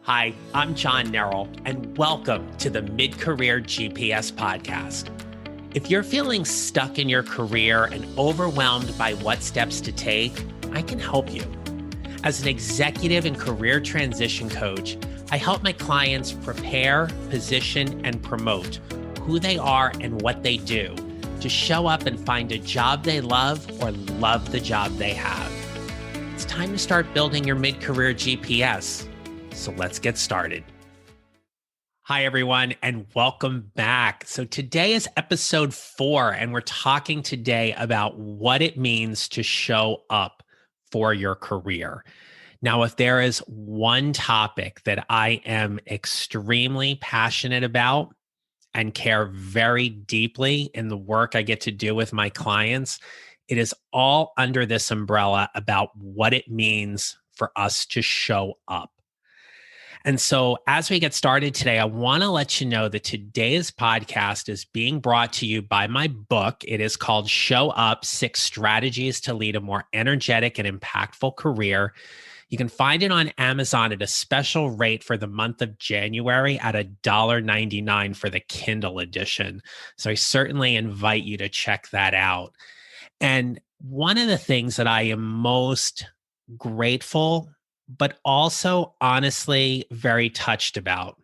Hi, I'm John Nerrell, and welcome to the Mid-Career GPS podcast. If you're feeling stuck in your career and overwhelmed by what steps to take, I can help you. As an executive and career transition coach, I help my clients prepare, position, and promote who they are and what they do to show up and find a job they love or love the job they have. It's time to start building your mid-career GPS. So let's get started. Hi, everyone, and welcome back. So today is episode 4, and we're talking today about what it means to show up for your career. Now, if there is one topic that I am extremely passionate about and care very deeply in the work I get to do with my clients, it is all under this umbrella about what it means for us to show up. And so as we get started today, I want to let you know that today's podcast is being brought to you by my book. It is called Show Up: 6 Strategies to Lead a More Energetic and Impactful Career. You can find it on Amazon at a special rate for the month of January at $1.99 for the Kindle edition. So I certainly invite you to check that out. And one of the things that I am most grateful but also honestly very touched about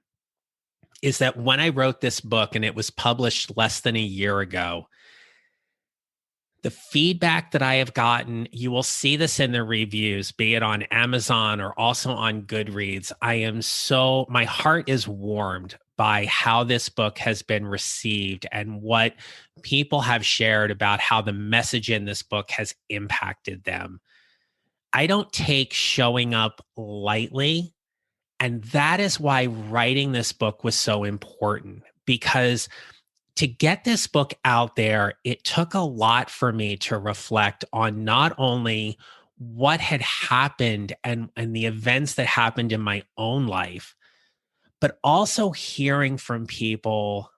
is that when I wrote this book and it was published less than a year ago, the feedback that I have gotten, you will see this in the reviews, be it on Amazon or also on Goodreads. My heart is warmed by how this book has been received and what people have shared about how the message in this book has impacted them. I don't take showing up lightly. And that is why writing this book was so important, because to get this book out there, it took a lot for me to reflect on not only what had happened and the events that happened in my own life, but also hearing from people,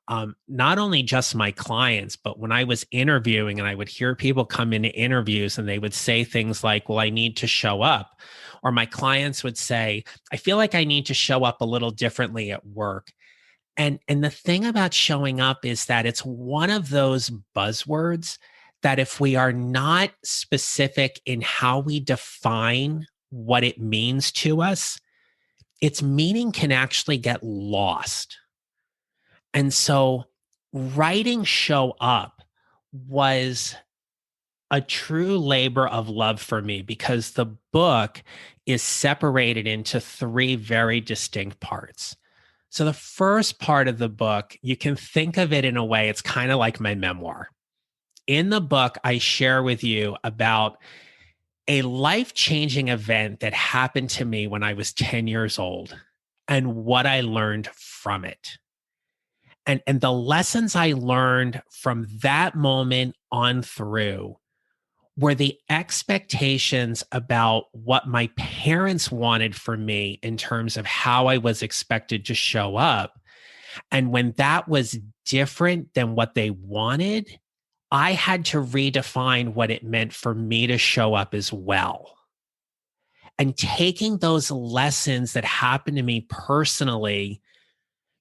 not only just my clients, but when I was interviewing and I would hear people come into interviews and they would say things like, well, I need to show up. Or my clients would say, I feel like I need to show up a little differently at work. And the thing about showing up is that it's one of those buzzwords that if we are not specific in how we define what it means to us, its meaning can actually get lost. And so writing Show Up was a true labor of love for me because the book is separated into 3 very distinct parts. So the first part of the book, you can think of it in a way, it's kind of like my memoir. In the book, I share with you about a life-changing event that happened to me when I was 10 years old and what I learned from it. And the lessons I learned from that moment on through were the expectations about what my parents wanted from me in terms of how I was expected to show up. And when that was different than what they wanted, I had to redefine what it meant for me to show up as well. And taking those lessons that happened to me personally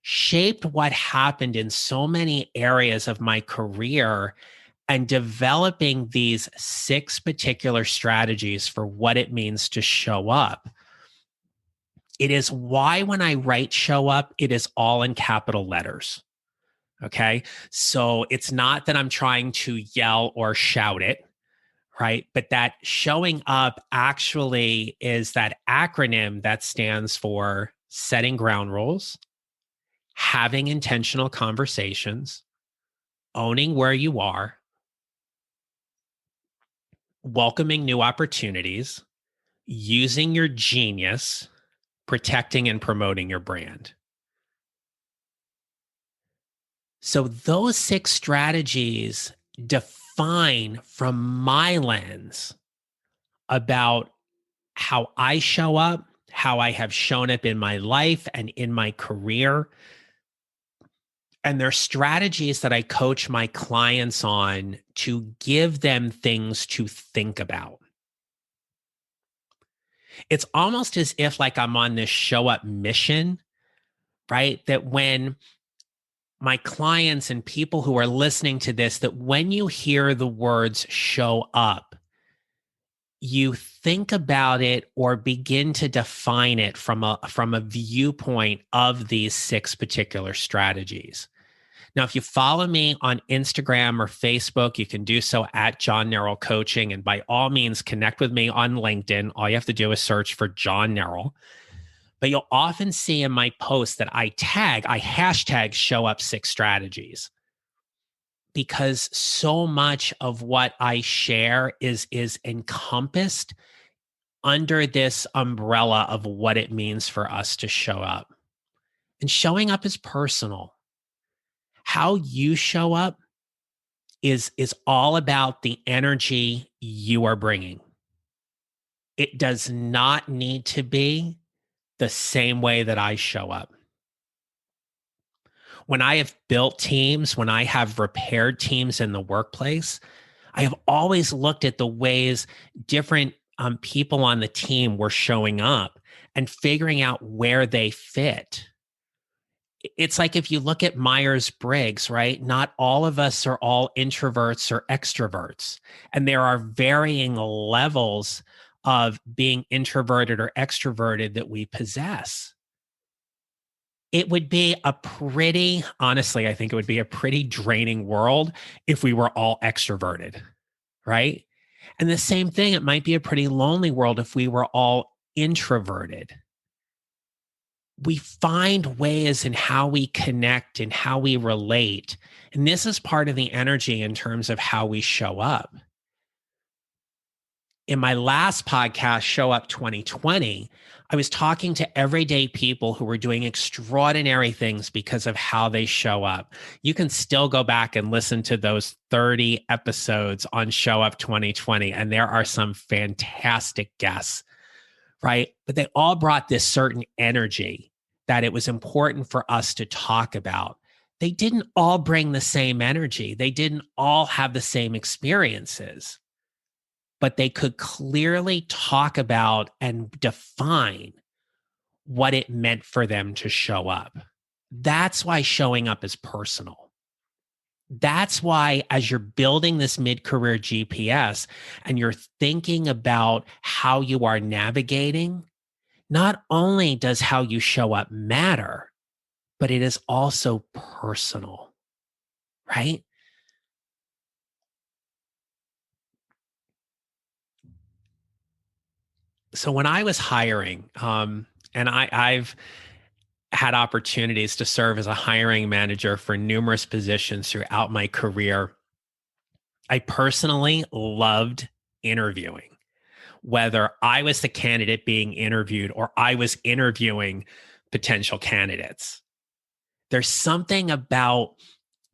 shaped what happened in so many areas of my career and developing these 6 particular strategies for what it means to show up. It is why when I write Show Up, it is all in capital letters. Okay. So it's not that I'm trying to yell or shout it, right? But that showing up actually is that acronym that stands for setting ground rules, having intentional conversations, owning where you are, welcoming new opportunities, using your genius, protecting and promoting your brand. So those 6 strategies define from my lens about how I show up, how I have shown up in my life and in my career. And they're strategies that I coach my clients on to give them things to think about. It's almost as if like I'm on this show up mission, right? That when my clients and people who are listening to this, that when you hear the words show up, you think about it or begin to define it from a viewpoint of these 6 particular strategies. Now, if you follow me on Instagram or Facebook, you can do so at John Nerrell Coaching. And by all means, connect with me on LinkedIn. All you have to do is search for John Nerrell. But you'll often see in my posts that I hashtag show up 6 strategies, because so much of what I share is encompassed under this umbrella of what it means for us to show up. And showing up is personal. How you show up is all about the energy you are bringing. It does not need to be the same way that I show up. When I have built teams, when I have repaired teams in the workplace, I have always looked at the ways different people on the team were showing up and figuring out where they fit. It's like if you look at Myers-Briggs, right? Not all of us are all introverts or extroverts. And there are varying levels of being introverted or extroverted that we possess. It would be honestly, I think it would be a pretty draining world if we were all extroverted, right? And the same thing, it might be a pretty lonely world if we were all introverted. We find ways in how we connect and how we relate. And this is part of the energy in terms of how we show up. In my last podcast, Show Up 2020, I was talking to everyday people who were doing extraordinary things because of how they show up. You can still go back and listen to those 30 episodes on Show Up 2020, and there are some fantastic guests, right? But they all brought this certain energy that it was important for us to talk about. They didn't all bring the same energy. They didn't all have the same experiences, but they could clearly talk about and define what it meant for them to show up. That's why showing up is personal. That's why, as you're building this mid-career GPS and you're thinking about how you are navigating, not only does how you show up matter, but it is also personal, right? So when I was hiring, and I've had opportunities to serve as a hiring manager for numerous positions throughout my career, I personally loved interviewing, whether I was the candidate being interviewed or I was interviewing potential candidates. There's something about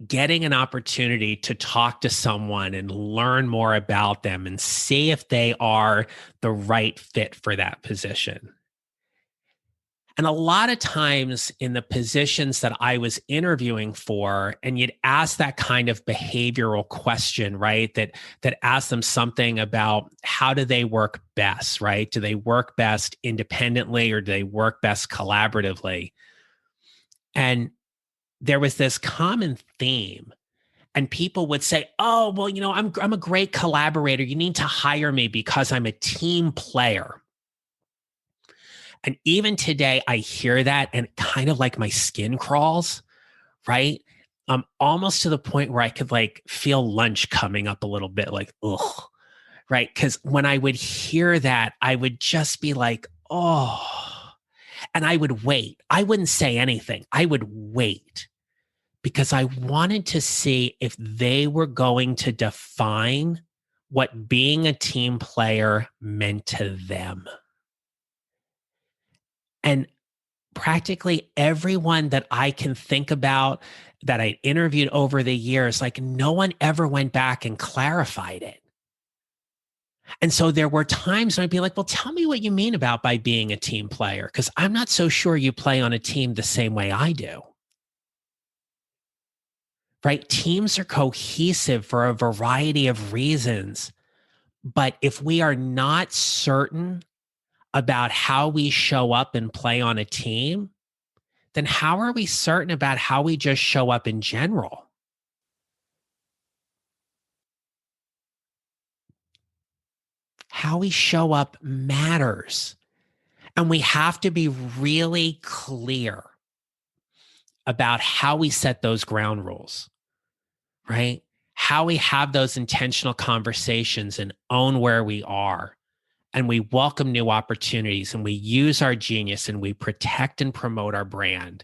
getting an opportunity to talk to someone and learn more about them and see if they are the right fit for that position. And a lot of times in the positions that I was interviewing for, and you'd ask that kind of behavioral question, right? That asks them something about how do they work best, right? Do they work best independently or do they work best collaboratively? And there was this common theme. And people would say, "Oh, well, I'm a great collaborator. You need to hire me because I'm a team player." And even today, I hear that and kind of like my skin crawls, right? Almost to the point where I could like feel lunch coming up a little bit, like, ugh, right? Because when I would hear that, I would just be like, oh, and I would wait. I wouldn't say anything. I would wait because I wanted to see if they were going to define what being a team player meant to them. And practically everyone that I can think about that I interviewed over the years, like no one ever went back and clarified it. And so there were times when I'd be like, well, tell me what you mean about by being a team player, because I'm not so sure you play on a team the same way I do. Right? Teams are cohesive for a variety of reasons. But if we are not certain about how we show up and play on a team, then how are we certain about how we just show up in general? How we show up matters. And we have to be really clear about how we set those ground rules, right? How we have those intentional conversations and own where we are. And we welcome new opportunities and we use our genius and we protect and promote our brand.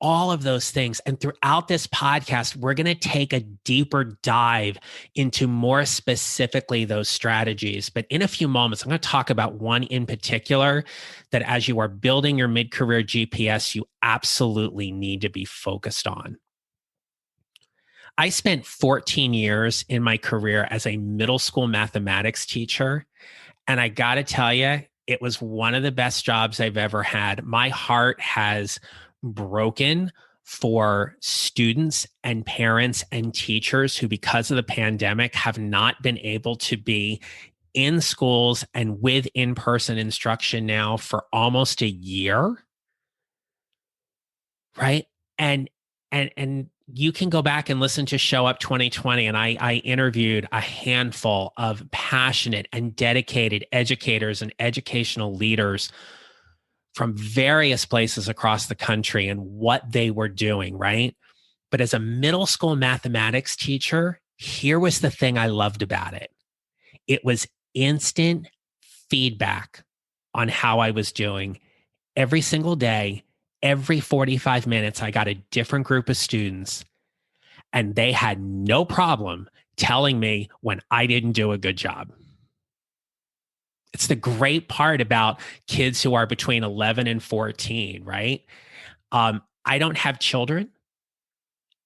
All of those things. And throughout this podcast, we're going to take a deeper dive into more specifically those strategies. But in a few moments, I'm going to talk about one in particular that as you are building your mid-career GPS, you absolutely need to be focused on. I spent 14 years in my career as a middle school mathematics teacher. And I got to tell you, it was one of the best jobs I've ever had. My heart has broken for students and parents and teachers who, because of the pandemic, have not been able to be in schools and with in-person instruction now for almost a year. Right. And you can go back and listen to Show Up 2020. And I interviewed a handful of passionate and dedicated educators and educational leaders from various places across the country and what they were doing, right? But as a middle school mathematics teacher, here was the thing I loved about it. It was instant feedback on how I was doing every single day. Every 45 minutes, I got a different group of students, and they had no problem telling me when I didn't do a good job. It's the great part about kids who are between 11 and 14, right? I don't have children.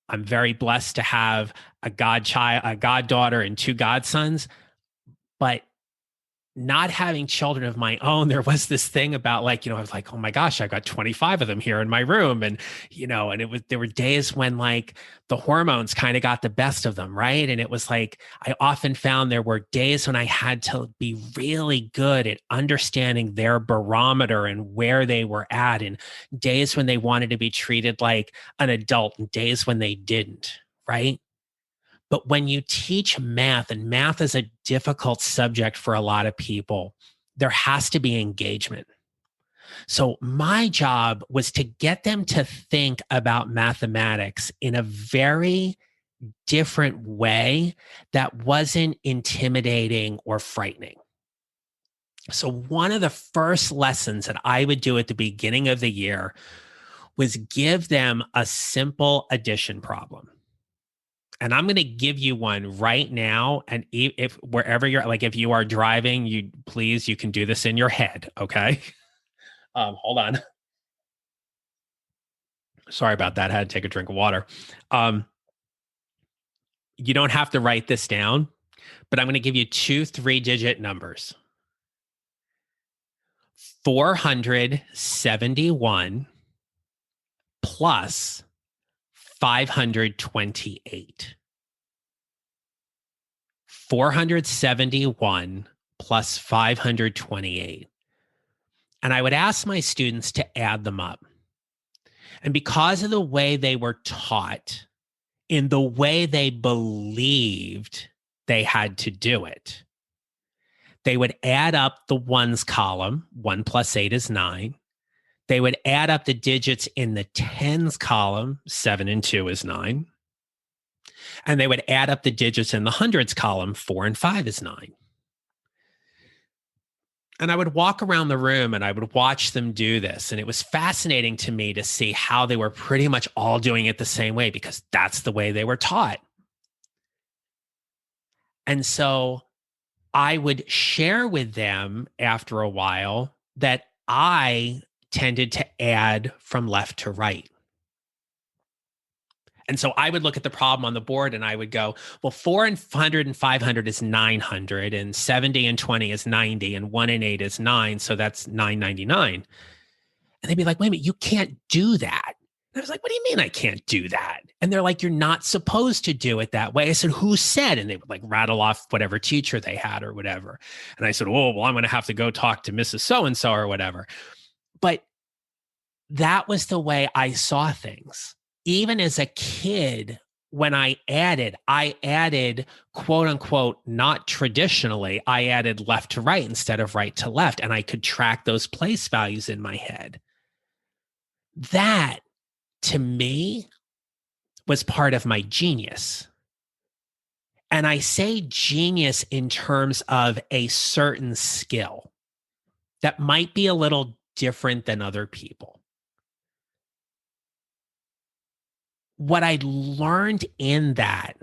I'm very blessed to have a godchild, a goddaughter, and two godsons. But not having children of my own, there was this thing about I was like, oh my gosh, I got 25 of them here in my room. And, there were days when the hormones kind of got the best of them. Right. And it was I often found there were days when I had to be really good at understanding their barometer and where they were at, and days when they wanted to be treated like an adult and days when they didn't. Right. But when you teach math, and math is a difficult subject for a lot of people, there has to be engagement. So my job was to get them to think about mathematics in a very different way that wasn't intimidating or frightening. So one of the first lessons that I would do at the beginning of the year was give them a simple addition problem. And I'm going to give you one right now. And if wherever you're, if you are driving, you can do this in your head. Okay. Hold on. Sorry about that. I had to take a drink of water. You don't have to write this down, but I'm going to give you 2 3-digit numbers. 471 plus 528. 471 plus 528. And I would ask my students to add them up. And because of the way they were taught, in the way they believed they had to do it, they would add up the ones column. 1 plus 8 is 9. They would add up the digits in the tens column. 7 and 2 is 9. And they would add up the digits in the hundreds column. 4 and 5 is 9. And I would walk around the room and I would watch them do this. And it was fascinating to me to see how they were pretty much all doing it the same way, because that's the way they were taught. And so I would share with them after a while that I tended to add from left to right. And so I would look at the problem on the board and I would go, well, 400 and 500 is 900, and 70 and 20 is 90, and 1 and 8 is 9. So that's 999. And they'd be like, wait a minute, you can't do that. I was like, what do you mean I can't do that? And they're like, you're not supposed to do it that way. I said, who said? And they would like rattle off whatever teacher they had or whatever. And I said, oh, well, I'm going to have to go talk to Mrs. So-and-so or whatever. But that was the way I saw things. Even as a kid, when I added quote unquote, not traditionally, I added left to right instead of right to left. And I could track those place values in my head. That to me was part of my genius. And I say genius in terms of a certain skill that might be a little different than other people. What I learned in that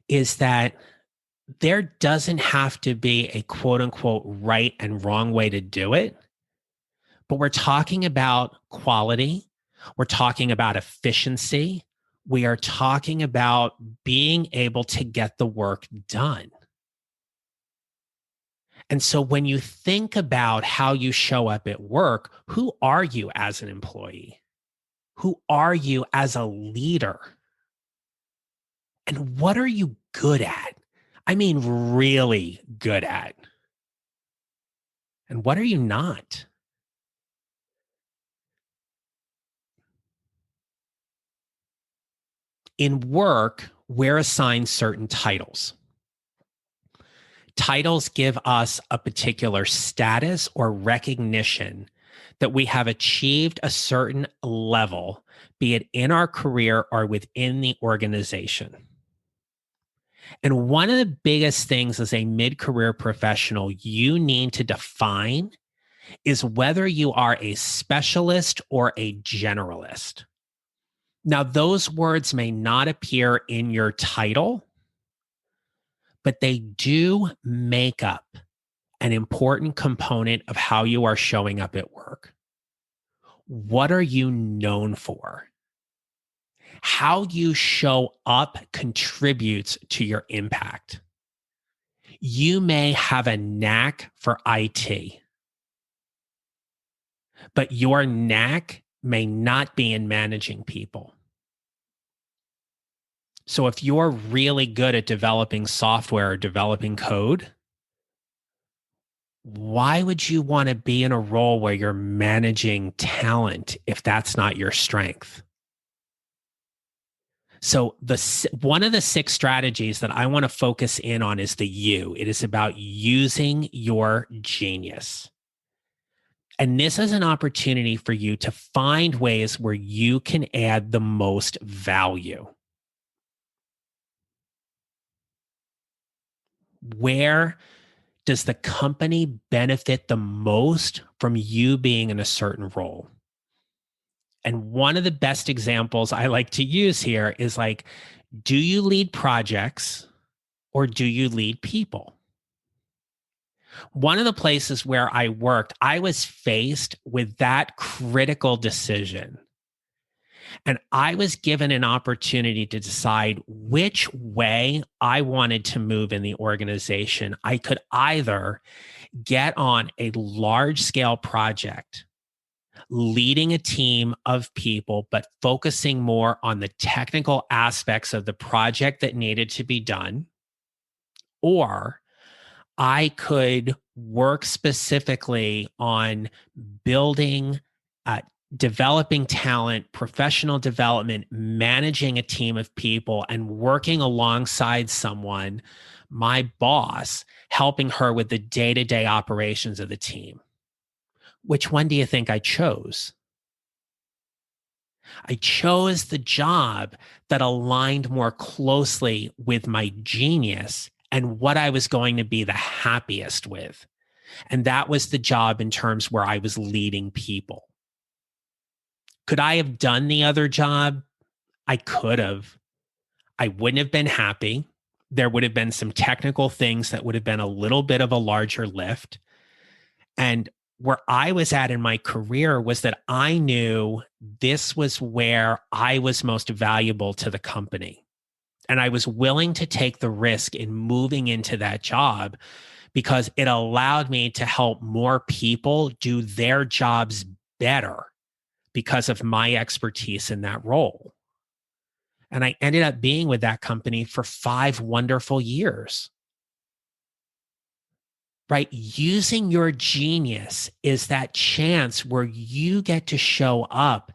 is that there doesn't have to be a quote unquote right and wrong way to do it, but we're talking about quality. We're talking about efficiency. We are talking about being able to get the work done. And so when you think about how you show up at work, who are you as an employee? Who are you as a leader? And what are you good at? I mean, really good at. And what are you not? In work, we're assigned certain titles. Titles give us a particular status or recognition that we have achieved a certain level, be it in our career or within the organization. And one of the biggest things as a mid-career professional you need to define is whether you are a specialist or a generalist. Now, those words may not appear in your title, but they do make up an important component of how you are showing up at work. What are you known for? How you show up contributes to your impact. You may have a knack for IT, but your knack may not be in managing people. So if you're really good at developing software or developing code, why would you want to be in a role where you're managing talent if that's not your strength? So one of the 6 strategies that I want to focus in on is the U. It is about using your genius. And this is an opportunity for you to find ways where you can add the most value. Where does the company benefit the most from you being in a certain role? And one of the best examples I like to use here is like, do you lead projects or do you lead people? One of the places where I worked, I was faced with that critical decision. And I was given an opportunity to decide which way I wanted to move in the organization. I could either get on a large scale project, leading a team of people, but focusing more on the technical aspects of the project that needed to be done, or I could work specifically on building, developing talent, professional development, managing a team of people, and working alongside someone, my boss, helping her with the day-to-day operations of the team. Which one do you think I chose? I chose the job that aligned more closely with my genius and what I was going to be the happiest with. And that was the job in terms where I was leading people. Could I have done the other job? I could have. I wouldn't have been happy. There would have been some technical things that would have been a little bit of a larger lift. And where I was at in my career was that I knew this was where I was most valuable to the company. And I was willing to take the risk in moving into that job because it allowed me to help more people do their jobs better because of my expertise in that role. And I ended up being with that company for 5 wonderful years. Right? Using your genius is that chance where you get to show up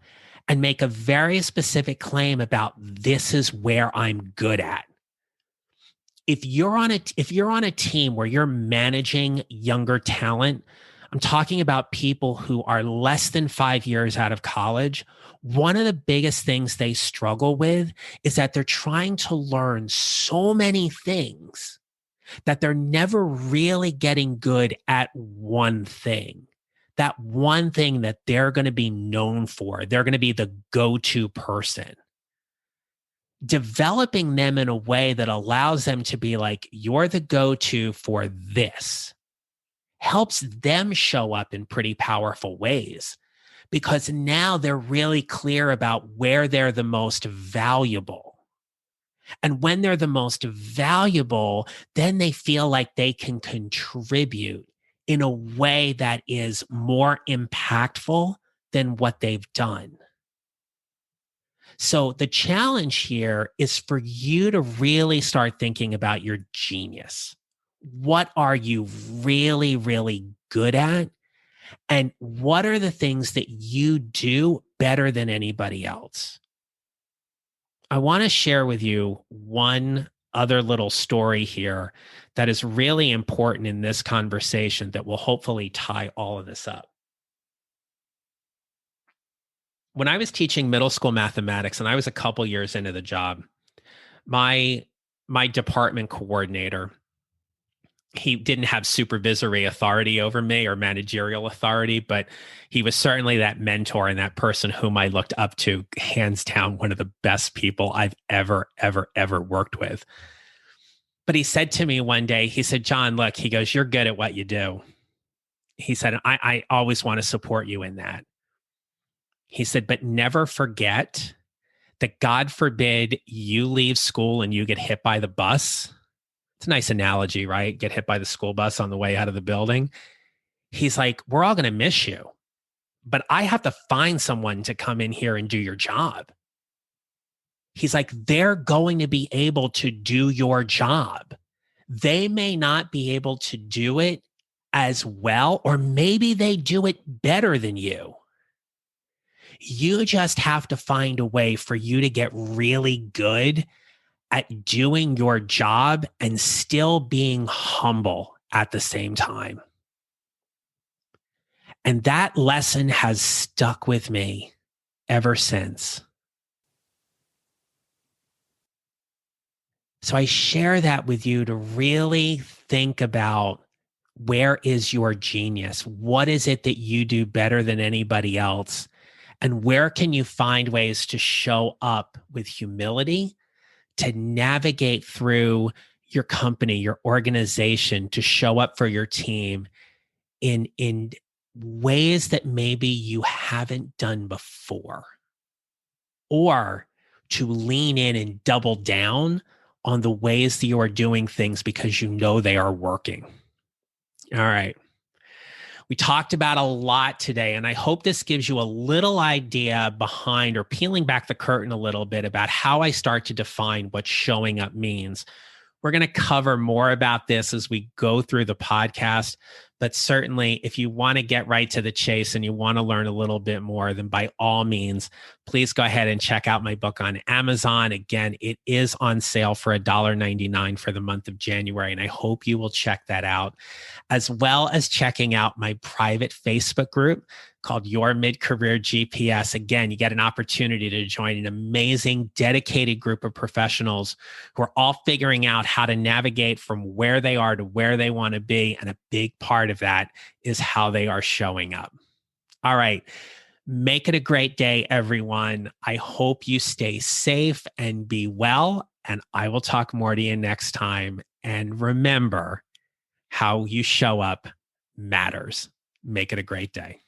and make a very specific claim about this is where I'm good at. If you're on a team where you're managing younger talent, I'm talking about people who are less than 5 years out of college. One of the biggest things they struggle with is that they're trying to learn so many things that they're never really getting good at one thing. That one thing that they're going to be known for. They're going to be the go-to person. Developing them in a way that allows them to be like, you're the go-to for this, helps them show up in pretty powerful ways, because now they're really clear about where they're the most valuable. And when they're the most valuable, then they feel like they can contribute in a way that is more impactful than what they've done. So the challenge here is for you to really start thinking about your genius. What are you really, really good at? And what are the things that you do better than anybody else? I want to share with you one other little story here that is really important in this conversation that will hopefully tie all of this up. When I was teaching middle school mathematics, and I was a couple years into the job, my department coordinator, he didn't have supervisory authority over me or managerial authority, but he was certainly that mentor and that person whom I looked up to, hands down, one of the best people I've ever worked with. But he said to me one day, he said, John, look, he goes, you're good at what you do. He said, I always want to support you in that. He said, but never forget that God forbid you leave school and you get hit by the bus. It's a nice analogy, right? Get hit by the school bus on the way out of the building. He's like, we're all going to miss you, but I have to find someone to come in here and do your job. He's like, they're going to be able to do your job. They may not be able to do it as well, or maybe they do it better than you. You just have to find a way for you to get really good at doing your job and still being humble at the same time. And that lesson has stuck with me ever since. So I share that with you to really think about, where is your genius? What is it that you do better than anybody else? And where can you find ways to show up with humility, to navigate through your company, your organization, to show up for your team in ways that maybe you haven't done before, or to lean in and double down on the ways that you are doing things because you know they are working. All right. We talked about a lot today, and I hope this gives you a little idea behind, or peeling back the curtain a little bit, about how I start to define what showing up means. We're going to cover more about this as we go through the podcast. But certainly, if you want to get right to the chase and you want to learn a little bit more, then by all means, please go ahead and check out my book on Amazon. Again, it is on sale for $1.99 for the month of January, and I hope you will check that out, as well as checking out my private Facebook group called Your Mid-Career GPS. Again, you get an opportunity to join an amazing, dedicated group of professionals who are all figuring out how to navigate from where they are to where they want to be. And a big part of that is how they are showing up. All right. Make it a great day, everyone. I hope you stay safe and be well. And I will talk more to you next time. And remember, how you show up matters. Make it a great day.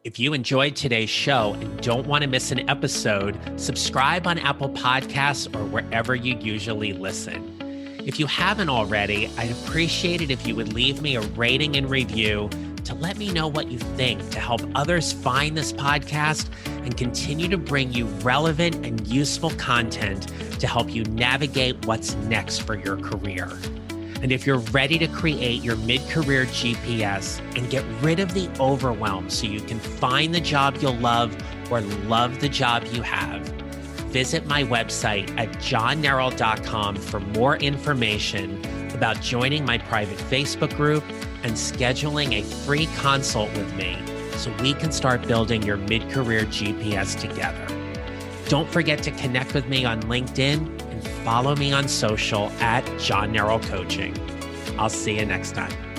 If you enjoyed today's show and don't want to miss an episode, subscribe on Apple Podcasts or wherever you usually listen. If you haven't already, I'd appreciate it if you would leave me a rating and review. to let me know what you think to help others find this podcast and continue to bring you relevant and useful content to help you navigate what's next for your career. And if you're ready to create your mid-career GPS and get rid of the overwhelm so you can find the job you'll love or love the job you have, visit my website at johnneral.com for more information about joining my private Facebook group and scheduling a free consult with me so we can start building your mid-career GPS together. Don't forget to connect with me on LinkedIn and follow me on social at John Neral Coaching. I'll see you next time.